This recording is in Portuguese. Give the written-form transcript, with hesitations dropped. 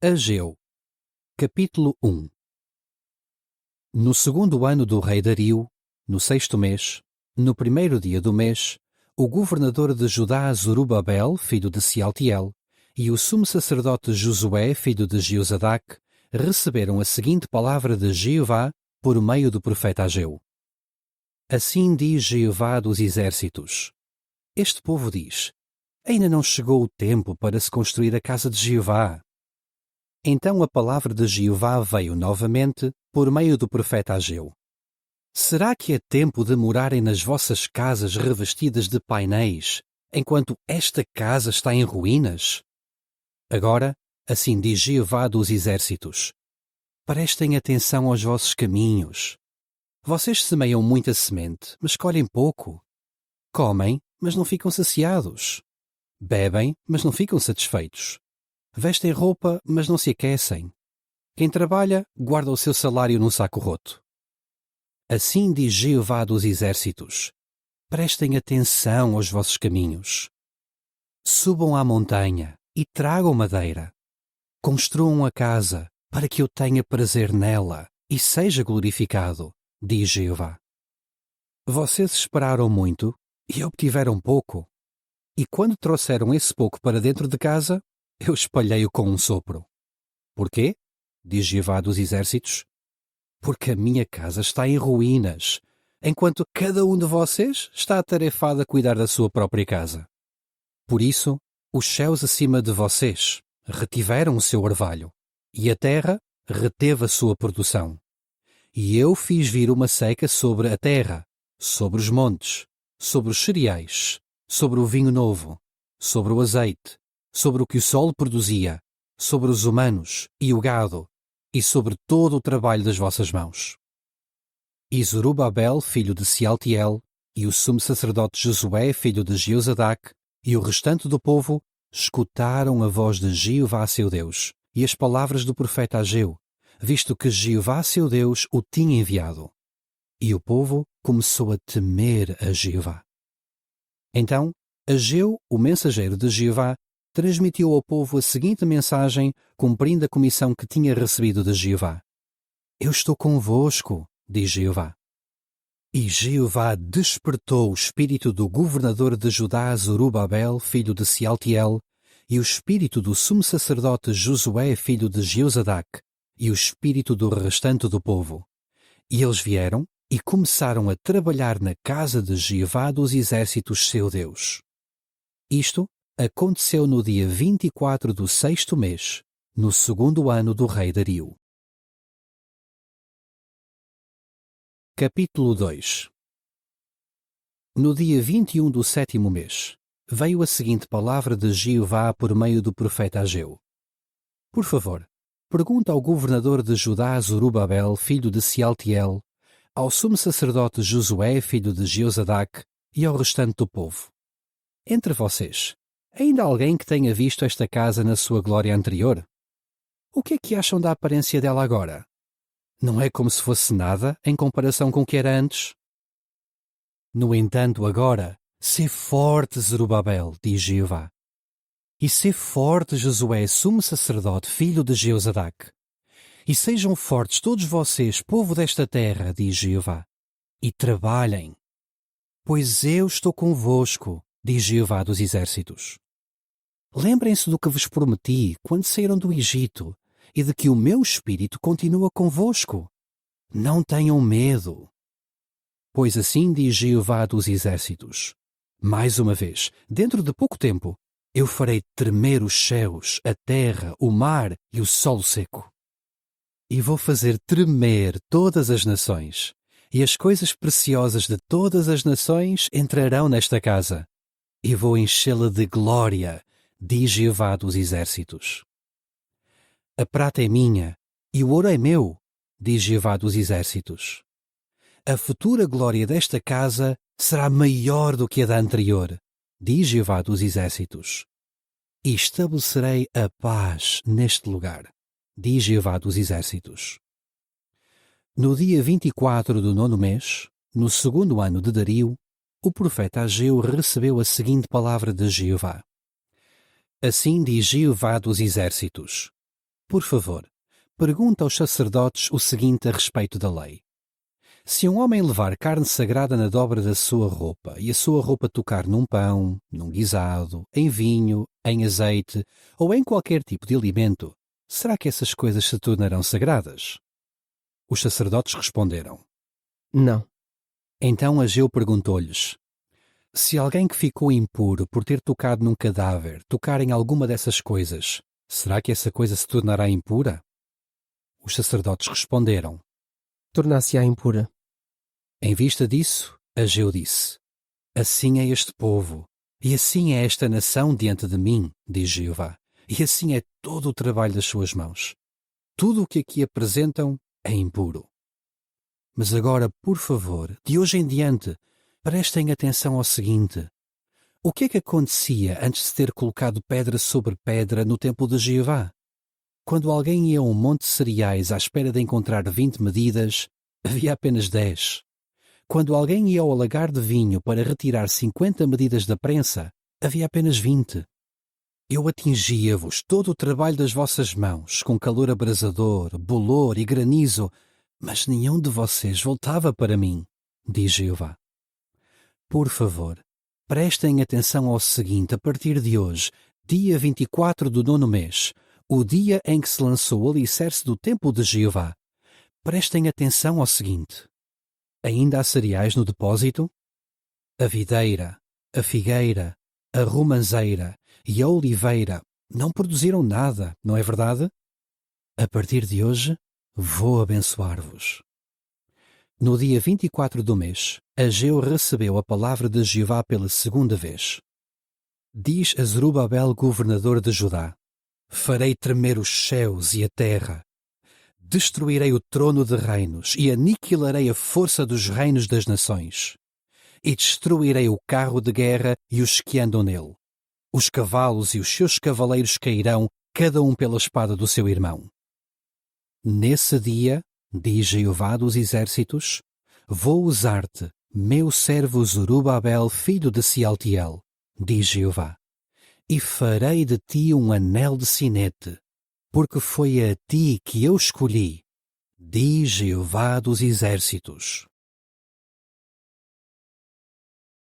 Ageu, capítulo 1. No segundo ano do rei Dario, no sexto mês, no primeiro dia do mês, o governador de Judá Zorobabel, filho de Sealtiel, e o sumo sacerdote Josué, filho de Jeozadaque, receberam a seguinte palavra de Jeová por meio do profeta Ageu. Assim diz Jeová dos exércitos: Este povo diz: ainda não chegou o tempo para se construir a casa de Jeová. Então a palavra de Jeová veio novamente por meio do profeta Ageu. Será que é tempo de morarem nas vossas casas revestidas de painéis, enquanto esta casa está em ruínas? Agora, assim diz Jeová dos exércitos: prestem atenção aos vossos caminhos. Vocês semeiam muita semente, mas colhem pouco. Comem, mas não ficam saciados. Bebem, mas não ficam satisfeitos. Vestem roupa, mas não se aquecem. Quem trabalha, guarda o seu salário num saco roto. Assim diz Jeová dos exércitos: prestem atenção aos vossos caminhos. Subam à montanha e tragam madeira. Construam a casa para que eu tenha prazer nela e seja glorificado, diz Jeová. Vocês esperaram muito e obtiveram pouco. E quando trouxeram esse pouco para dentro de casa, eu espalhei-o com um sopro. Porquê? Diz Jeová dos exércitos. Porque a minha casa está em ruínas, enquanto cada um de vocês está atarefado a cuidar da sua própria casa. Por isso, os céus acima de vocês retiveram o seu orvalho, e a terra reteve a sua produção. E eu fiz vir uma seca sobre a terra, sobre os montes, sobre os cereais, sobre o vinho novo, sobre o azeite, sobre o que o sol produzia, sobre os humanos e o gado, e sobre todo o trabalho das vossas mãos. E Zorobabel, filho de Sealtiel, e o sumo sacerdote Josué, filho de Jeozadaque, e o restante do povo, escutaram a voz de Jeová seu Deus, e as palavras do profeta Ageu, visto que Jeová seu Deus o tinha enviado. E o povo começou a temer a Jeová. Então, Ageu, o mensageiro de Jeová, transmitiu ao povo a seguinte mensagem, cumprindo a comissão que tinha recebido de Jeová. Eu estou convosco, diz Jeová. E Jeová despertou o espírito do governador de Judá Zorobabel, filho de Sealtiel, e o espírito do sumo sacerdote Josué, filho de Jeozadaque, e o espírito do restante do povo. E eles vieram e começaram a trabalhar na casa de Jeová dos exércitos, seu Deus. Isto aconteceu no dia 24 do sexto mês, no segundo ano do rei Dario. Capítulo 2. No dia 21 do sétimo mês, veio a seguinte palavra de Jeová por meio do profeta Ageu. Por favor, pergunta ao governador de Judá Zorobabel, filho de Sealtiel, ao sumo sacerdote Josué, filho de Jeozadaque, e ao restante do povo. Entre vocês, ainda há alguém que tenha visto esta casa na sua glória anterior? O que é que acham da aparência dela agora? Não é como se fosse nada em comparação com o que era antes? No entanto, agora, sê forte, Zorobabel, diz Jeová. E sê forte, Josué, sumo sacerdote, filho de Jeozadaque. E sejam fortes todos vocês, povo desta terra, diz Jeová, e trabalhem. Pois eu estou convosco, diz Jeová dos exércitos. Lembrem-se do que vos prometi quando saíram do Egito, e de que o meu espírito continua convosco. Não tenham medo. Pois assim diz Jeová dos exércitos. Mais uma vez, dentro de pouco tempo, eu farei tremer os céus, a terra, o mar e o solo seco. E vou fazer tremer todas as nações, e as coisas preciosas de todas as nações entrarão nesta casa, e vou enchê-la de glória, diz Jeová dos exércitos. A prata é minha, e o ouro é meu, diz Jeová dos exércitos. A futura glória desta casa será maior do que a da anterior, diz Jeová dos exércitos. E estabelecerei a paz neste lugar, diz Jeová dos exércitos. No dia 24 do nono mês, no segundo ano de Dario, o profeta Ageu recebeu a seguinte palavra de Jeová. Assim diz Jeová dos exércitos. Por favor, pergunta aos sacerdotes o seguinte a respeito da lei. Se um homem levar carne sagrada na dobra da sua roupa e a sua roupa tocar num pão, num guisado, em vinho, em azeite ou em qualquer tipo de alimento, será que essas coisas se tornarão sagradas? Os sacerdotes responderam: Não. Então Ageu perguntou-lhes: Se alguém que ficou impuro por ter tocado num cadáver tocar em alguma dessas coisas, será que essa coisa se tornará impura? Os sacerdotes responderam: Tornar-se-á impura. Em vista disso, Ageu disse: Assim é este povo, e assim é esta nação diante de mim, diz Jeová, e assim é todo o trabalho das suas mãos. Tudo o que aqui apresentam é impuro. Mas agora, por favor, de hoje em diante, prestem atenção ao seguinte. O que é que acontecia antes de ter colocado pedra sobre pedra no templo de Jeová? Quando alguém ia a um monte de cereais à espera de encontrar 20 medidas, havia apenas 10. Quando alguém ia ao lagar de vinho para retirar 50 medidas da prensa, havia apenas 20. Eu atingia-vos todo o trabalho das vossas mãos, com calor abrasador, bolor e granizo, mas nenhum de vocês voltava para mim, diz Jeová. Por favor, prestem atenção ao seguinte a partir de hoje, dia 24 do 9º mês, o dia em que se lançou o alicerce do templo de Jeová. Prestem atenção ao seguinte. Ainda há cereais no depósito? A videira, a figueira, a romanceira e a oliveira não produziram nada, não é verdade? A partir de hoje, vou abençoar-vos. No dia 24 do mês, Ageu recebeu a palavra de Jeová pela segunda vez. Diz a Zorobabel, governador de Judá: Farei tremer os céus e a terra. Destruirei o trono de reinos e aniquilarei a força dos reinos das nações. E destruirei o carro de guerra e os que andam nele. Os cavalos e os seus cavaleiros cairão, cada um pela espada do seu irmão. Nesse dia, diz Jeová dos exércitos, vou usar-te, meu servo Zorobabel, filho de Sealtiel, diz Jeová, e farei de ti um anel de sinete, porque foi a ti que eu escolhi, diz Jeová dos exércitos.